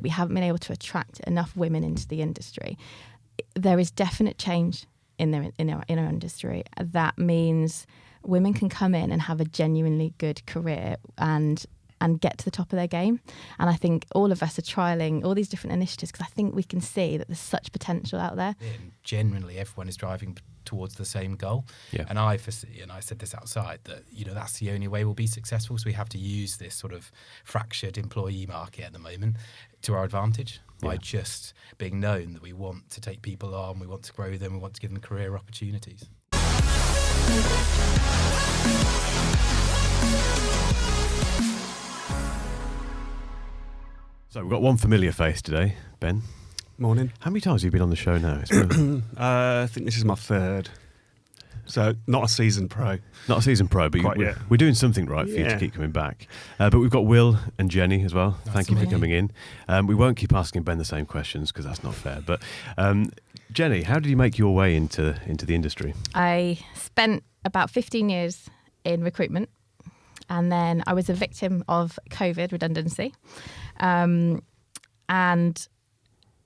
we haven't been able to attract enough women into the industry. There is definite change in our industry. That means women can come in and have a genuinely good career and get to the top of their game. And I think all of us are trialling all these different initiatives because I think we can see that there's such potential out there. And generally, everyone is driving towards the same goal. Yeah. And I foresee, and I said this outside, that that's the only way we'll be successful. So we have to use this sort of fractured employee market at the moment to our advantage by just being known that we want to take people on, we want to grow them, we want to give them career opportunities. So we've got one familiar face today, Ben. Morning. How many times have you been on the show now? I think this is my third. So not a seasoned pro. Not a seasoned pro, but we're doing something right for you to keep coming back. But we've got Will and Jenny as well. Thank you for coming in. We won't keep asking Ben the same questions because that's not fair. But Jenny, how did you make your way into the industry? I spent about 15 years in recruitment, and then I was a victim of COVID redundancy. And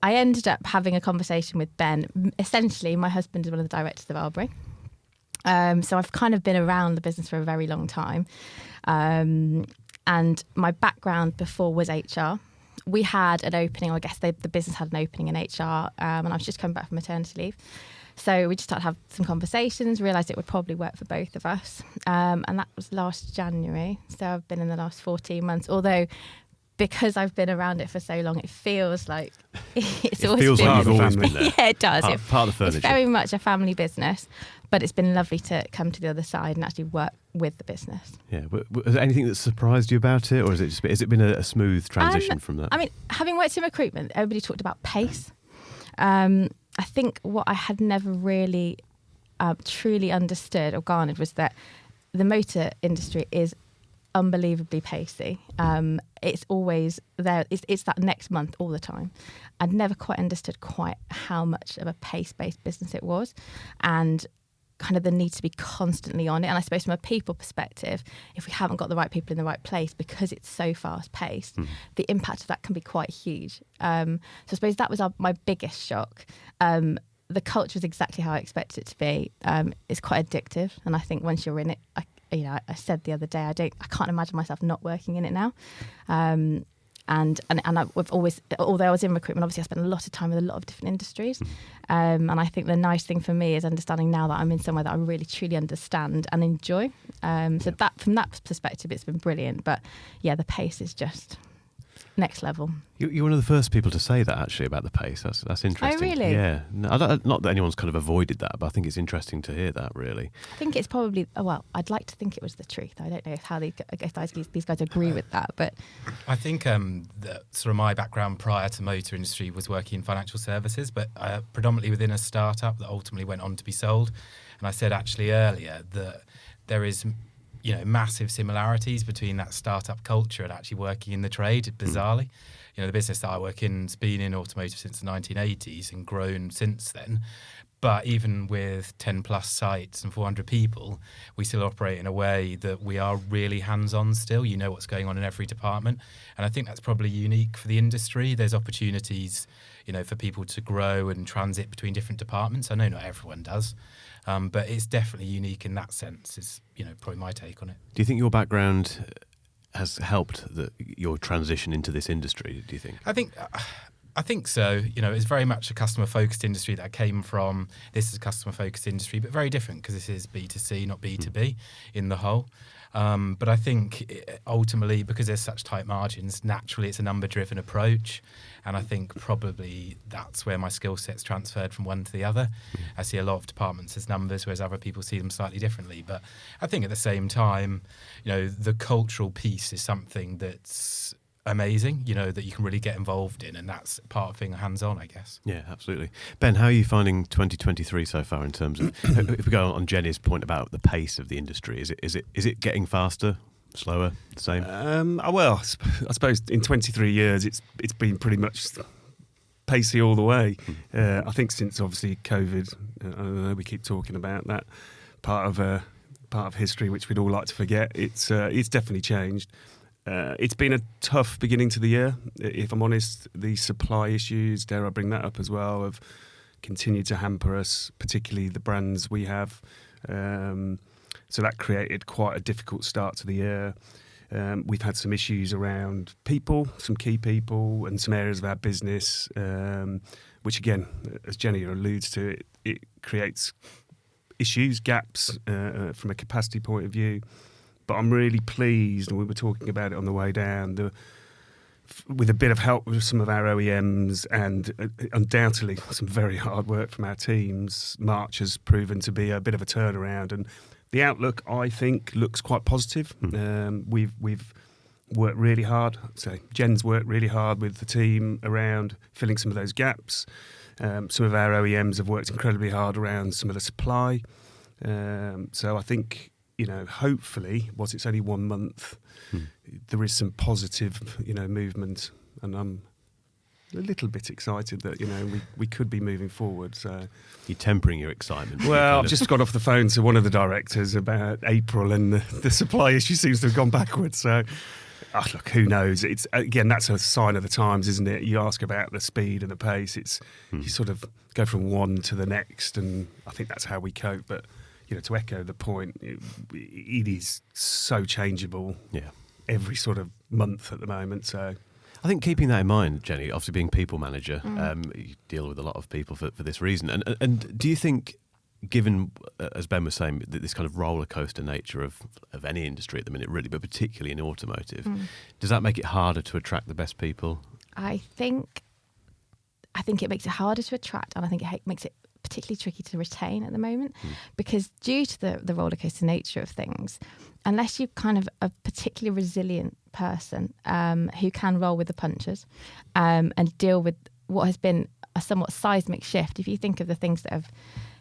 I ended up having a conversation with Ben. Essentially, my husband is one of the directors of Arbury. So I've kind of been around the business for a very long time. And my background before was HR. We had an opening, or I guess the business had an opening in HR, and I was just coming back from maternity leave. So we just started to have some conversations, realised it would probably work for both of us. And that was last January. So I've been in the last 14 months, although because I've been around it for so long, it feels like it's always feels been like you've always been there. Yeah, it does. Part of the furniture. It's very much a family business, but it's been lovely to come to the other side and actually work with the business. Yeah. Was there anything that surprised you about it, or has it been a smooth transition from that? I mean, having worked in recruitment, everybody talked about pace. I think what I had never really truly understood or garnered was that the motor industry is unbelievably pacey. It's always there. It's that next month all the time. I'd never quite understood quite how much of a pace-based business it was, and kind of the need to be constantly on it. And I suppose from a people perspective, if we haven't got the right people in the right place because it's so fast-paced, the impact of that can be quite huge. So I suppose that was my biggest shock. The culture is exactly how I expected it to be. It's quite addictive, and I think once you're in it, I said the other day, I can't imagine myself not working in it now. And I've always, although I was in recruitment, obviously I spent a lot of time with a lot of different industries. And I think the nice thing for me is understanding now that I'm in somewhere that I really truly understand and enjoy. So that from that perspective, it's been brilliant. But yeah, the pace is just next level. You're one of the first people to say that, actually, about the pace. That's interesting. Oh, really? Yeah. No, not that anyone's kind of avoided that, but I think it's interesting to hear that, really. I think it's probably, I'd like to think it was the truth. I don't know if these guys agree with that, but I think that sort of my background prior to motor industry was working in financial services, but predominantly within a startup that ultimately went on to be sold. And I said actually earlier that there is massive similarities between that startup culture and actually working in the trade, bizarrely. The business that I work in has been in automotive since the 1980s and grown since then. But even with 10 plus sites and 400 people, we still operate in a way that we are really hands-on still. You know what's going on in every department. And I think that's probably unique for the industry. There's opportunities, for people to grow and transit between different departments. I know not everyone does. But it's definitely unique in that sense, is probably my take on it. Do you think your background has helped your transition into this industry, do you think? I think so. It's very much a customer-focused industry that I came from. This is a customer-focused industry, but very different because this is B2C, not B2B in the whole. But I think ultimately, because there's such tight margins, naturally it's a number-driven approach. And I think probably that's where my skill set's transferred from one to the other. I see a lot of departments as numbers, whereas other people see them slightly differently. But I think at the same time, the cultural piece is something that's amazing, that you can really get involved in, and that's part of being hands-on, I guess. Yeah, absolutely. Ben, how are you finding 2023 so far in terms of, if we go on Jenny's point about the pace of the industry, is it getting faster, slower, the same? Well, I suppose in 23 years it's been pretty much pacey all the way. I think since obviously COVID, I don't know, we keep talking about that part of history which we'd all like to forget. It's definitely changed. It's been a tough beginning to the year, if I'm honest. The supply issues, dare I bring that up as well, have continued to hamper us, particularly the brands we have. So that created quite a difficult start to the year. We've had some issues around people, some key people, and some areas of our business, which again, as Jenny alludes to, it creates issues, gaps from a capacity point of view. But I'm really pleased, and we were talking about it on the way down, with a bit of help with some of our OEMs and undoubtedly some very hard work from our teams, March has proven to be a bit of a turnaround. And the outlook, I think, looks quite positive. We've worked really hard. So Jen's worked really hard with the team around filling some of those gaps. Some of our OEMs have worked incredibly hard around some of the supply. So I think, hopefully, whilst it's only 1 month, there is some positive, movement, and I'm a little bit excited that we could be moving forward. So you're tempering your excitement. Well, I've just got off the phone to one of the directors about April, and the supply issue seems to have gone backwards. So. Look, who knows? It's again, that's a sign of the times, isn't it? You ask about the speed and the pace. You sort of go from one to the next, and I think that's how we cope. But to echo the point, it is so changeable. Yeah, every sort of month at the moment. So I think keeping that in mind, Jenny, obviously being people manager, you deal with a lot of people for this reason. And do you think, given, as Ben was saying, this kind of roller coaster nature of any industry at the minute, really, but particularly in automotive, does that make it harder to attract the best people? I think it makes it harder to attract, and I think it makes it particularly tricky to retain at the moment, because due to the roller coaster nature of things, unless you're kind of a particularly resilient person who can roll with the punches and deal with what has been a somewhat seismic shift. If you think of the things that have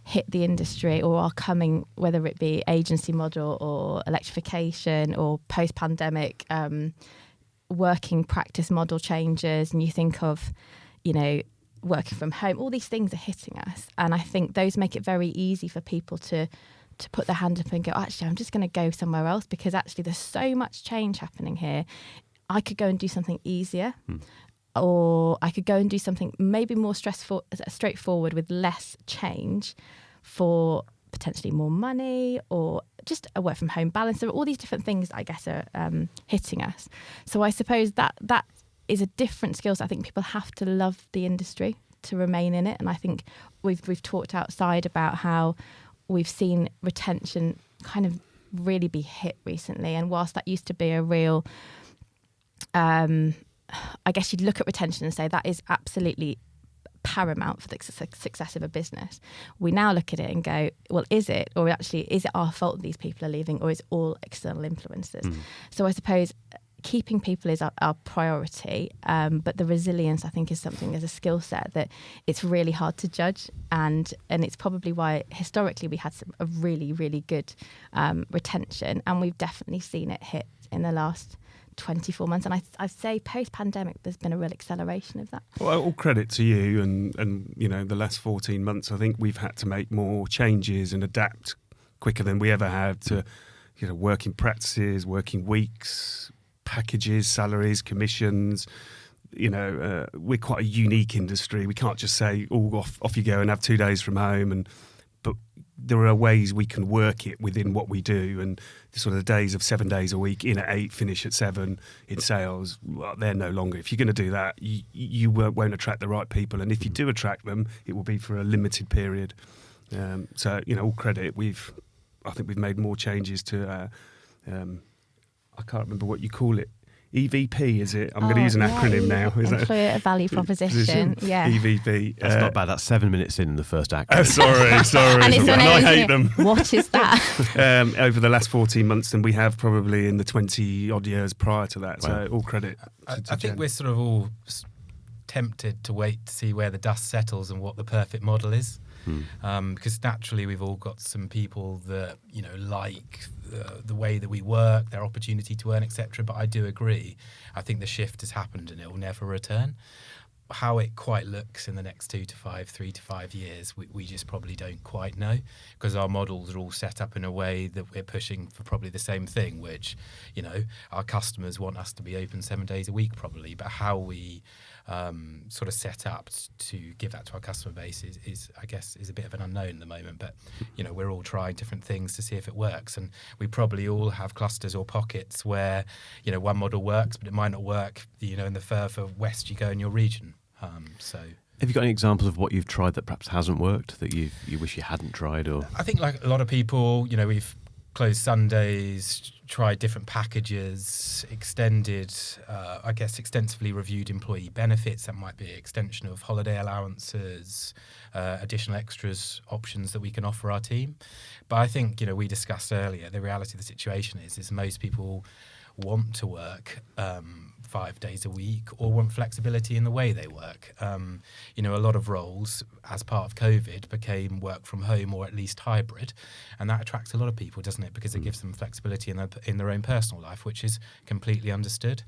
hit the industry or are coming, whether it be agency model or electrification or post-pandemic working practice model changes, and you think of, working from home, all these things are hitting us. And I think those make it very easy for people to put their hand up and go, actually, I'm just going to go somewhere else, because actually there's so much change happening here. I could go and do something easier. Or I could go and do something maybe more straightforward with less change for potentially more money, or just a work from home balance. There are all these different things, I guess, are hitting us. So I suppose that is a different skill set. I think people have to love the industry to remain in it. And I think we've talked outside about how we've seen retention kind of really be hit recently. And whilst that used to be a real... I guess you'd look at retention and say that is absolutely paramount for the success of a business. We now look at it and go, well, is it? Or actually, is it our fault that these people are leaving, or is it all external influences? So I suppose keeping people is our priority, but the resilience, I think, is something as a skill set that it's really hard to judge. And it's probably why historically we had a really, really good retention, and we've definitely seen it hit in the last 24 months, and I'd say post-pandemic there's been a real acceleration of that. Well, all credit to you, and the last 14 months I think we've had to make more changes and adapt quicker than we ever have to working practices, working weeks, packages, salaries, commissions. We're quite a unique industry. We can't just say, off you go and have 2 days from home, but there are ways we can work it within what we do, and the sort of days of 7 days a week, in at 8, finish at 7 in sales, well, they're no longer. If you're going to do that, you won't attract the right people, and if you do attract them, it will be for a limited period. So all credit. I think we've made more changes to. I can't remember what you call it. EVP, is it? I'm going to use an acronym now. Is Employer Value Proposition. Yeah. EVP. That's not bad. That's 7 minutes in the first act. Sorry. And I hate them. What is that? Over the last 14 months than we have probably in the 20 odd years prior to that. Wow. So all credit. I think we're sort of all tempted to wait to see where the dust settles and what the perfect model is. Because naturally we've all got some people that like the way that we work, their opportunity to earn, etc. But I do agree, I think the shift has happened and it will never return. how it quite looks in the next 3 to 5 years, we just probably don't quite know, because our models are all set up in a way that we're pushing for probably the same thing, which, our customers want us to be open 7 days a week probably, but how we sort of set up to give that to our customer base is I guess a bit of an unknown at the moment. But we're all trying different things to see if it works, and we probably all have clusters or pockets where one model works, but it might not work in the further west you go in your region. So have you got any examples of what you've tried that perhaps hasn't worked, that you wish you hadn't tried? Or I think, like a lot of people, we've closed Sundays, tried different packages, extensively reviewed employee benefits. That might be an extension of holiday allowances, additional extras options that we can offer our team. But I think, we discussed earlier, the reality of the situation is most people want to work 5 days a week or want flexibility in the way they work. A lot of roles as part of COVID became work from home or at least hybrid, and that attracts a lot of people, doesn't it? Because it gives them flexibility in their own personal life, which is completely understood.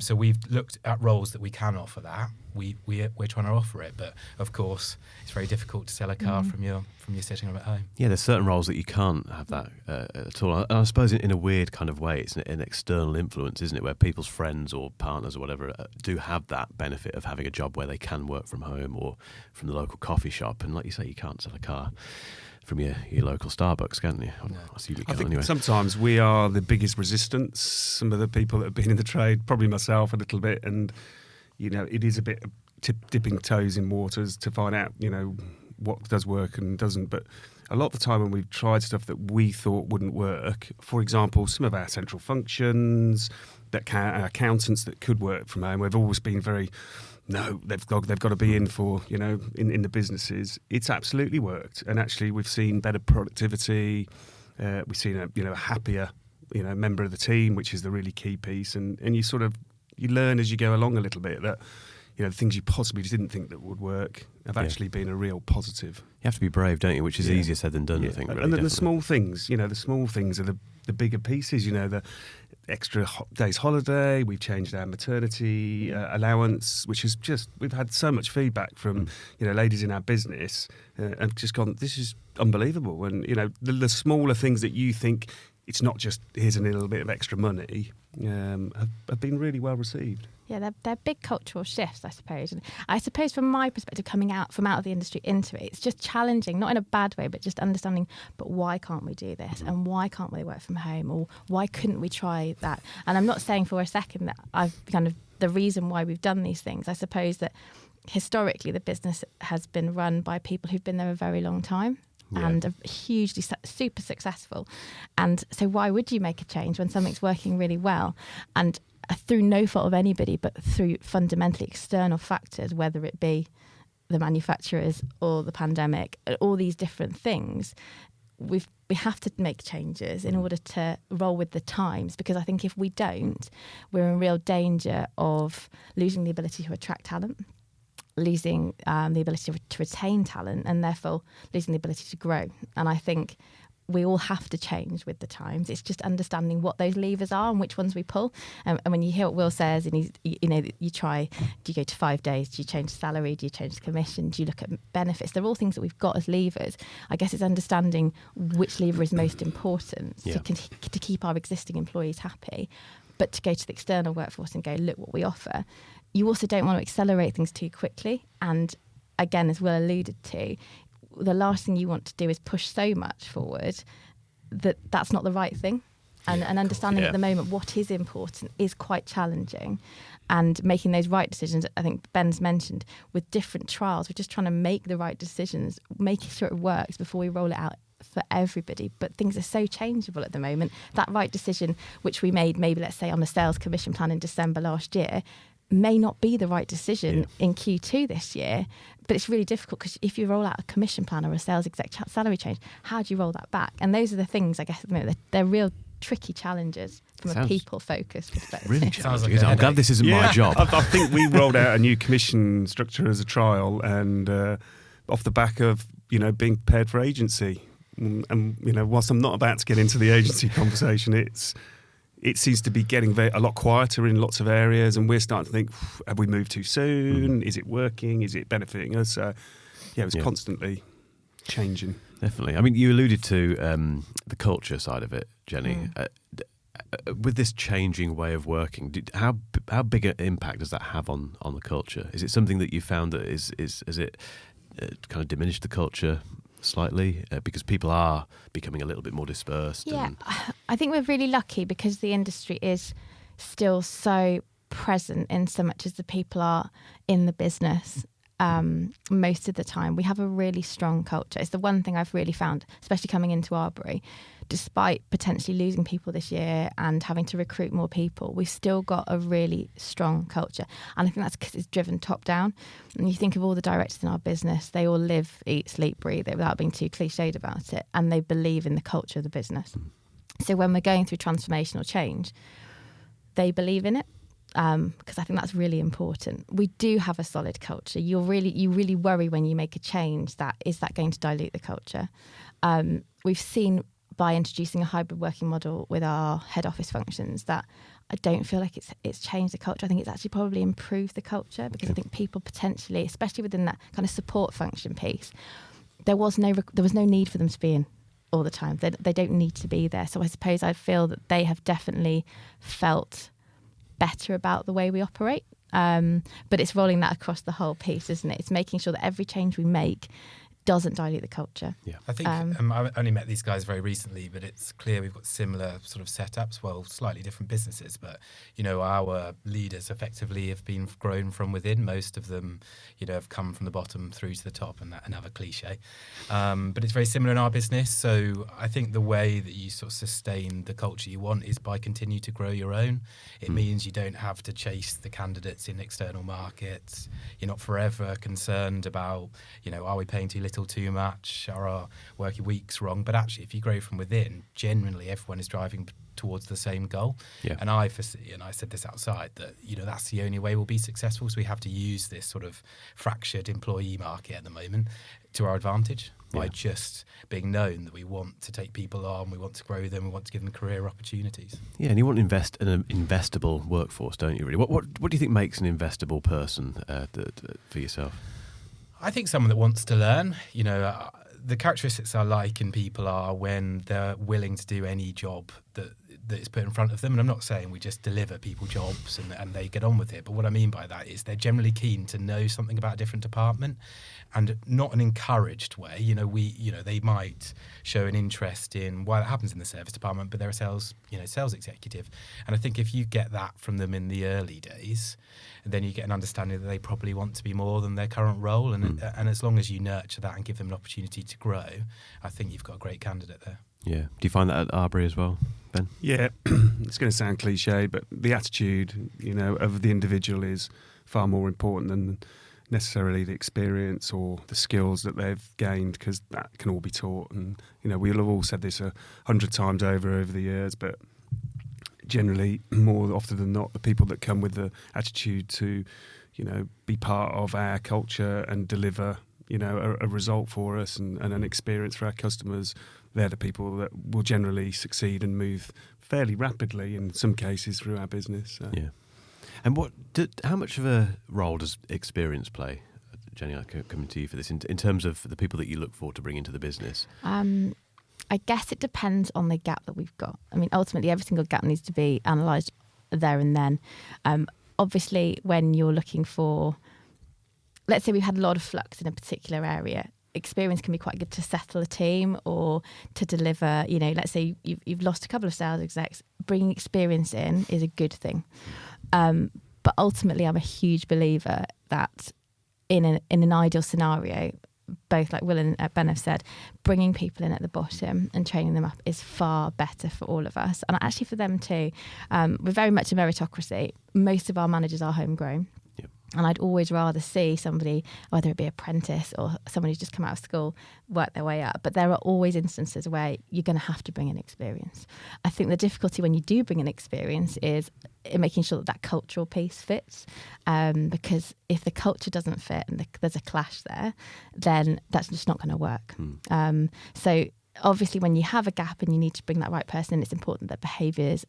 So we've looked at roles that we can offer that. We're trying to offer it, but of course it's very difficult to sell a car from your sitting room at home. Yeah, there's certain roles that you can't have that at all. And I suppose in a weird kind of way, it's an external influence, isn't it? Where people's friends or partners or whatever do have that benefit of having a job where they can work from home or from the local coffee shop. And like you say, you can't sell a car from your local Starbucks, can you? No. I assume you I can think anyway. Sometimes we are the biggest resistance. Some of the people that have been in the trade, probably myself a little bit, and it is a bit of dipping toes in waters to find out what does work and doesn't. But a lot of the time when we've tried stuff that we thought wouldn't work, for example, some of our central functions, our accountants that could work from home, we've always been very, no, they've got to be in for, in the businesses. It's absolutely worked. And actually we've seen better productivity. We've seen a happier, member of the team, which is the really key piece. And you learn as you go along a little bit that, the things you possibly didn't think that would work have actually been a real positive. You have to be brave, don't you? Which is easier said than done, I think. Really, and then the small things, the small things are the bigger pieces, the extra days holiday. We've changed our maternity allowance, which is we've had so much feedback from, ladies in our business and just gone, this is unbelievable. And, the smaller things that you think, it's not just here's a little bit of extra money, have been really well received. Yeah, they're big cultural shifts, I suppose. And I suppose from my perspective, coming out of the industry into it, it's just challenging, not in a bad way, but just understanding, but why can't we do this? And why can't we work from home? Or why couldn't we try that? And I'm not saying for a second that I've the reason why we've done these things. I suppose that historically the business has been run by people who've been there a very long time. Yeah. And are hugely super successful. And so why would you make a change when something's working really well? And through no fault of anybody, but through fundamentally external factors, whether it be the manufacturers or the pandemic, all these different things, we have to make changes in order to roll with the times. Because I think if we don't, we're in real danger of losing the ability to attract talent, losing the ability to retain talent, and therefore losing the ability to grow. And I think we all have to change with the times. It's just understanding what those levers are and which ones we pull. And when you hear what Will says, and you try, do you go to 5 days? Do you change salary? Do you change the commission? Do you look at benefits? They're all things that we've got as levers. I guess it's understanding which lever is most important to keep our existing employees happy, but to go to the external workforce and go, look what we offer. You also don't want to accelerate things too quickly. And again, as Will alluded to, the last thing you want to do is push so much forward that's not the right thing. And understanding at the moment what is important is quite challenging. And making those right decisions, I think Ben's mentioned, with different trials, we're just trying to make the right decisions, making sure it works before we roll it out for everybody. But things are so changeable at the moment. That right decision, which we made maybe, let's say, on the sales commission plan in December last year, may not be the right decision in Q2 this year. But it's really difficult because if you roll out a commission plan or a sales exec salary change, how do you roll that back? And those are the things, I guess, at the moment, they're real tricky challenges from a people-focused perspective. Really challenging. I'm glad this isn't my job. I think we rolled out a new commission structure as a trial, and off the back of being prepared for agency. And whilst I'm not about to get into the agency conversation, it's it seems to be getting a lot quieter in lots of areas, and we're starting to think, have we moved too soon? Is it working? Is it benefiting us? It's constantly changing. Definitely. I mean, you alluded to the culture side of it, Jenny. With this changing way of working, how big an impact does that have on the culture? Is it something that you found that is it kind of diminished the culture slightly because people are becoming a little bit more dispersed? Yeah, I think we're really lucky because the industry is still so present in so much as the people are in the business. Most of the time we have a really strong culture. It's the one thing I've really found, especially coming into Arbury, despite potentially losing people this year and having to recruit more people, we've still got a really strong culture. And I think that's because it's driven top down. And you think of all the directors in our business, they all live, eat, sleep, breathe it without being too cliched about it. And they believe in the culture of the business. So when we're going through transformational change, they believe in it. Because I think that's really important. We do have a solid culture. You really worry when you make a change is that going to dilute the culture? We've seen by introducing a hybrid working model with our head office functions that I don't feel like it's changed the culture. I think it's actually probably improved the culture because I think people potentially, especially within that kind of support function piece, there was no need for them to be in all the time. They don't need to be there. So I suppose I feel that they have definitely felt better about the way we operate, but it's rolling that across the whole piece, isn't it? It's making sure that every change we make doesn't dilute the culture. Yeah, I think I only met these guys very recently, but it's clear we've got similar sort of setups. Well, slightly different businesses, but our leaders effectively have been grown from within. Most of them, have come from the bottom through to the top, and another cliche. But it's very similar in our business. So I think the way that you sort of sustain the culture you want is by continue to grow your own. It means you don't have to chase the candidates in external markets. You're not forever concerned about, are we paying too little, too much, are our working weeks wrong? But actually, if you grow from within, generally everyone is driving towards the same goal. Yeah. And I foresee, and I said this outside, that that's the only way we'll be successful. So we have to use this sort of fractured employee market at the moment to our advantage by just being known that we want to take people on, we want to grow them, we want to give them career opportunities. Yeah, and you want to invest in an investable workforce, don't you? Really, what do you think makes an investable person for yourself? I think someone that wants to learn. The characteristics I like in people are when they're willing to do any job that is put in front of them. And I'm not saying we just deliver people jobs and they get on with it. But what I mean by that is they're generally keen to know something about a different department, and not an encouraged way. They might show an interest in why that happens in the service department, but they're a sales executive. And I think if you get that from them in the early days, then you get an understanding that they probably want to be more than their current role. And as long as you nurture that and give them an opportunity to grow, I think you've got a great candidate there. Yeah. Do you find that at Arbury as well, Ben? Yeah. It's going to sound cliche, but the attitude, of the individual is far more important than necessarily the experience or the skills that they've gained, because that can all be taught. And, we'll have all said this 100 times over the years, but generally, more often than not, the people that come with the attitude to, be part of our culture and deliver, a result for us and an experience for our customers, they're the people that will generally succeed and move fairly rapidly in some cases through our business. So. Yeah. And how much of a role does experience play? Jenny, I'm coming to you for this, in terms of the people that you look for to bring into the business. I guess it depends on the gap that we've got. I mean, ultimately, every single gap needs to be analysed there and then. Obviously, when you're looking for, let's say we've had a lot of flux in a particular area, experience can be quite good to settle a team or to deliver, let's say you've lost a couple of sales execs, bringing experience in is a good thing. But ultimately, I'm a huge believer that in an ideal scenario, both like Will and Ben have said, bringing people in at the bottom and training them up is far better for all of us. And actually for them too. We're very much a meritocracy. Most of our managers are homegrown. And I'd always rather see somebody, whether it be apprentice or someone who's just come out of school, work their way up. But there are always instances where you're going to have to bring in experience. I think the difficulty when you do bring in experience is in making sure that cultural piece fits. Because if the culture doesn't fit and there's a clash there, then that's just not going to work. So obviously when you have a gap and you need to bring that right person in, it's important that behaviours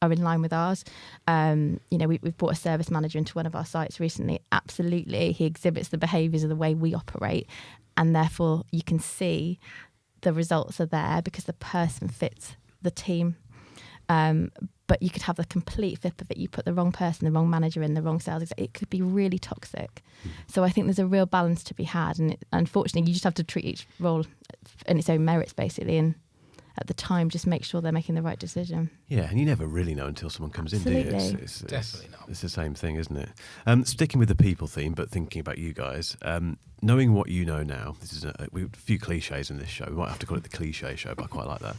are in line with ours. We've brought a service manager into one of our sites recently. Absolutely, he exhibits the behaviours of the way we operate, and therefore you can see the results are there because the person fits the team. But you could have the complete flip of it. You put the wrong person, the wrong manager in, the wrong sales exec. It could be really toxic. So I think there's a real balance to be had. And unfortunately, you just have to treat each role in its own merits, basically. And at the time, just make sure they're making the right decision. Yeah, and you never really know until someone comes in, do you? It's definitely not. It's the same thing, isn't it? Sticking with the people theme, but thinking about you guys, knowing what you know now, this is a few cliches in this show. We might have to call it the cliche show, but I quite like that.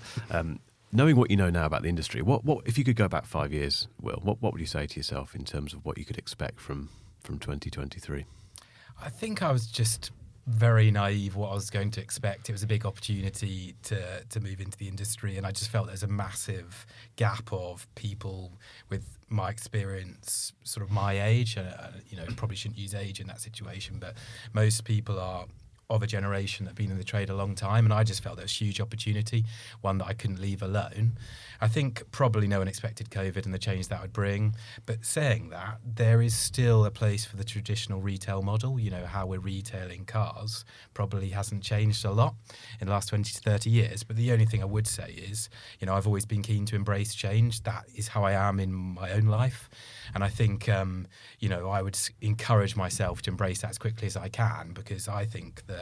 Knowing what you know now about the industry, what if you could go back 5 years, Will, what would you say to yourself in terms of what you could expect from 2023? I think I was just very naive what I was going to expect. It was a big opportunity to move into the industry, and I just felt there's a massive gap of people with my experience, sort of my age. Probably shouldn't use age in that situation, but most people are of a generation that have been in the trade a long time, and I just felt there was huge opportunity, one that I couldn't leave alone. I think probably no one expected COVID and the change that would bring, but saying that, there is still a place for the traditional retail model. How we're retailing cars probably hasn't changed a lot in the last 20 to 30 years, but the only thing I would say is, I've always been keen to embrace change. That is how I am in my own life, and I think, I would encourage myself to embrace that as quickly as I can, because I think the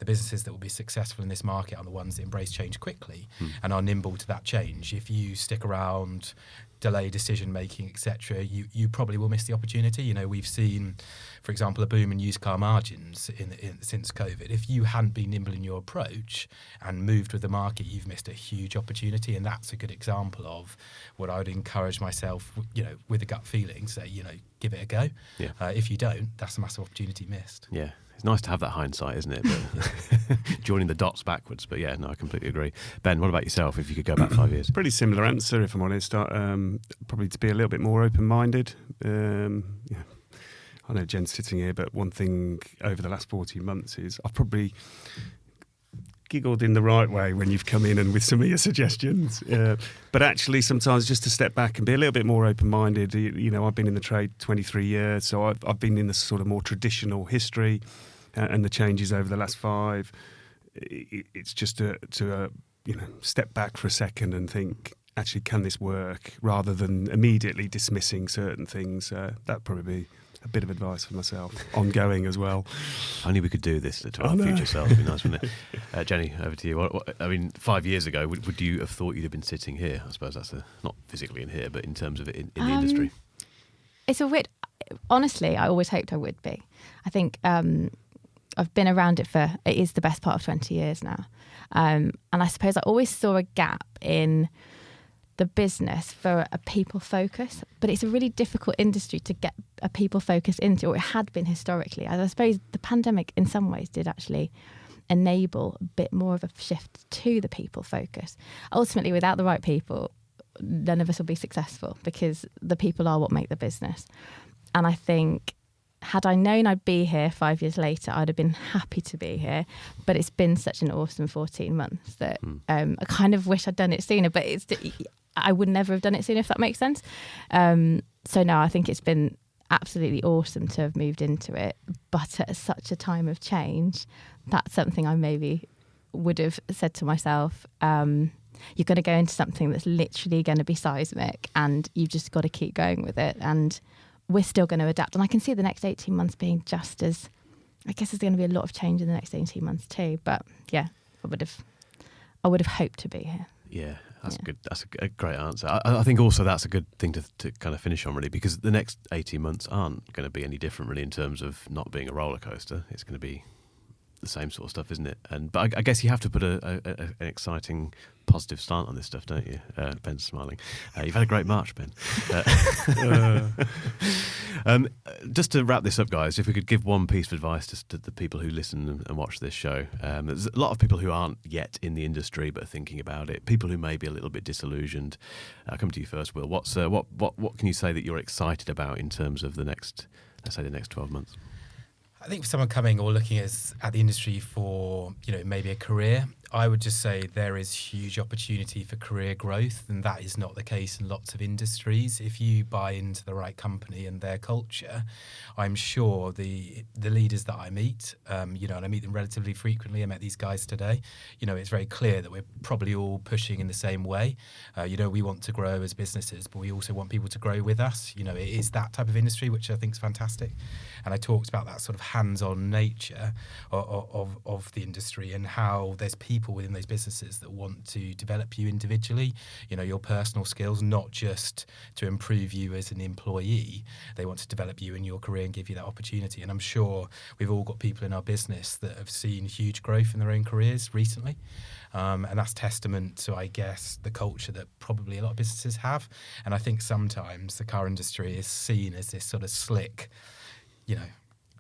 businesses that will be successful in this market are the ones that embrace change quickly and are nimble to that change. If you stick around, delay decision making, etc., you probably will miss the opportunity. We've seen, for example, a boom in used car margins since COVID. If you hadn't been nimble in your approach and moved with the market, you've missed a huge opportunity, and that's a good example of what I would encourage myself, with a gut feeling, say, give it a go. Yeah. If you don't, that's a massive opportunity missed. Yeah. It's nice to have that hindsight, isn't it? But joining the dots backwards. But yeah, no, I completely agree. Ben, what about yourself if you could go back 5 years? Pretty similar answer, if I'm honest. Probably to be a little bit more open-minded. I know Jen's sitting here, but one thing over the last 14 months is I've probably giggled in the right way when you've come in and with some of your suggestions. But actually, sometimes just to step back and be a little bit more open-minded. I've been in the trade 23 years, so I've been in the sort of more traditional history and the changes over the last 5. It's just to step back for a second and think, actually, can this work? Rather than immediately dismissing certain things. That'd probably be a bit of advice for myself, ongoing as well. Only we could do this to our future selves. It'd be nice, wouldn't it? Jenny, over to you. 5 years ago, would you have thought you'd have been sitting here? I suppose that's not physically in here, but in terms of it in the industry. It's a weird. Honestly, I always hoped I would be. I think I've been around it is the best part of 20 years now. And I suppose I always saw a gap in the business for a people focus, but it's a really difficult industry to get a people focus into, or it had been historically. I suppose the pandemic in some ways did actually enable a bit more of a shift to the people focus. Ultimately, without the right people, none of us will be successful, because the people are what make the business. And I think, had I known I'd be here 5 years later, I'd have been happy to be here. But it's been such an awesome 14 months that I kind of wish I'd done it sooner, but I would never have done it sooner, if that makes sense. So no, I think it's been absolutely awesome to have moved into it. But at such a time of change, that's something I maybe would have said to myself, you're going to go into something that's literally going to be seismic, and you've just got to keep going with it. And we're still going to adapt. And I can see the next 18 months being just as, I guess there's going to be a lot of change in the next 18 months too. But yeah, I would have hoped to be here. Yeah, that's good. That's a great answer. I think also that's a good thing to kind of finish on, really, because the next 18 months aren't going to be any different, really, in terms of not being a roller coaster. It's going to be the same sort of stuff, isn't it? But I guess you have to put an exciting, positive start on this stuff, don't you? Ben's smiling. You've had a great March, Ben. Just to wrap this up, guys, if we could give one piece of advice to the people who listen and watch this show. There's a lot of people who aren't yet in the industry but are thinking about it. People who may be a little bit disillusioned. I'll come to you first, Will. What can you say that you're excited about in terms of the next 12 months? I think for someone coming or looking at the industry for, maybe a career, I would just say there is huge opportunity for career growth, and that is not the case in lots of industries. If you buy into the right company and their culture, I'm sure the leaders that I meet, and I meet them relatively frequently. I met these guys today. It's very clear that we're probably all pushing in the same way. We want to grow as businesses, but we also want people to grow with us. It is that type of industry, which I think is fantastic. And I talked about that sort of hands-on nature of the industry, and how there's people within those businesses that want to develop you individually, your personal skills, not just to improve you as an employee. They want to develop you in your career and give you that opportunity. And I'm sure we've all got people in our business that have seen huge growth in their own careers recently. And that's testament to, I guess, the culture that probably a lot of businesses have. And I think sometimes the car industry is seen as this sort of slick,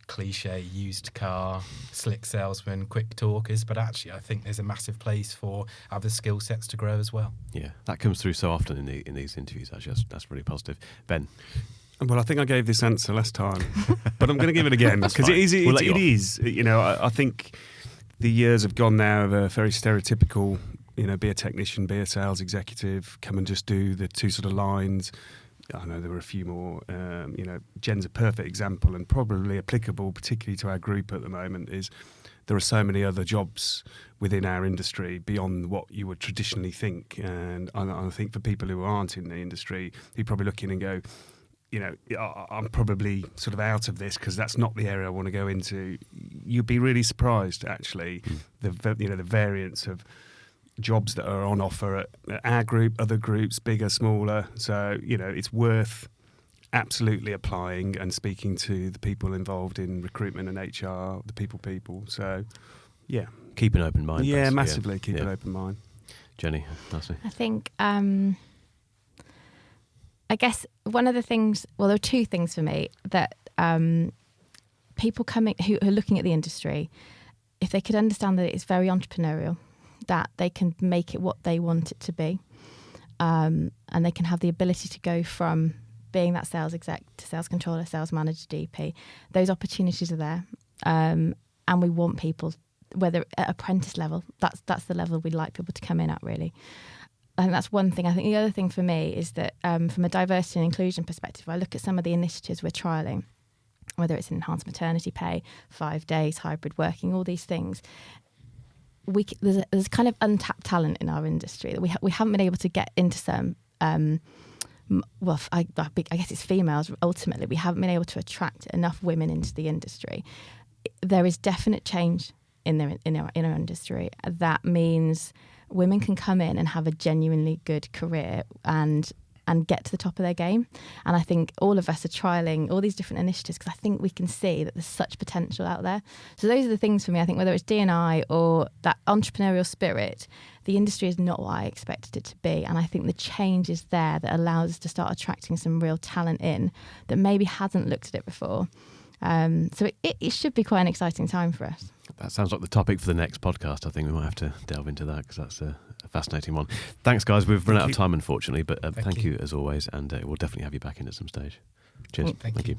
cliche used car, slick salesman, quick talkers, but actually I think there's a massive place for other skill sets to grow as well. Yeah, that comes through so often in these interviews. Actually, that's really positive. Ben? Well, I think I gave this answer last time, but I'm going to give it again because it is. I think the years have gone now of a very stereotypical, be a technician, be a sales executive, come and just do the two sort of lines. I know there were a few more. Jen's a perfect example and probably applicable, particularly to our group at the moment, is there are so many other jobs within our industry beyond what you would traditionally think. And I think for people who aren't in the industry, you probably look in and go, I'm probably sort of out of this because that's not the area I want to go into. You'd be really surprised, actually, the variance of jobs that are on offer at our group, other groups, bigger, smaller. So, it's worth absolutely applying and speaking to the people involved in recruitment and HR, the people. So, yeah. Keep an open mind. Yeah, massively keep an open mind. Jenny, lastly. I think, I guess one of the things, well, there are two things for me that people coming who are looking at the industry, if they could understand that it's very entrepreneurial, that they can make it what they want it to be, and they can have the ability to go from being that sales exec to sales controller, sales manager, DP. Those opportunities are there, and we want people, whether at apprentice level, that's the level we'd like people to come in at, really. I think that's one thing. I think the other thing for me is that from a diversity and inclusion perspective, I look at some of the initiatives we're trialling, whether it's enhanced maternity pay, 5 days, hybrid working, all these things. There's kind of untapped talent in our industry that we haven't been able to get into some. I guess it's females. Ultimately, we haven't been able to attract enough women into the industry. There is definite change in our industry. That means women can come in and have a genuinely good career and get to the top of their game. And I think all of us are trialling all these different initiatives because I think we can see that there's such potential out there. So those are the things for me. I think whether it's D&I or that entrepreneurial spirit, the industry is not what I expected it to be. And I think the change is there that allows us to start attracting some real talent in that maybe hasn't looked at it before. So it should be quite an exciting time for us. That sounds like the topic for the next podcast. I think we might have to delve into that because that's a fascinating one. Thanks, guys. We've run out of time, unfortunately, but thank you as always, and we'll definitely have you back in at some stage. Cheers. Thank you.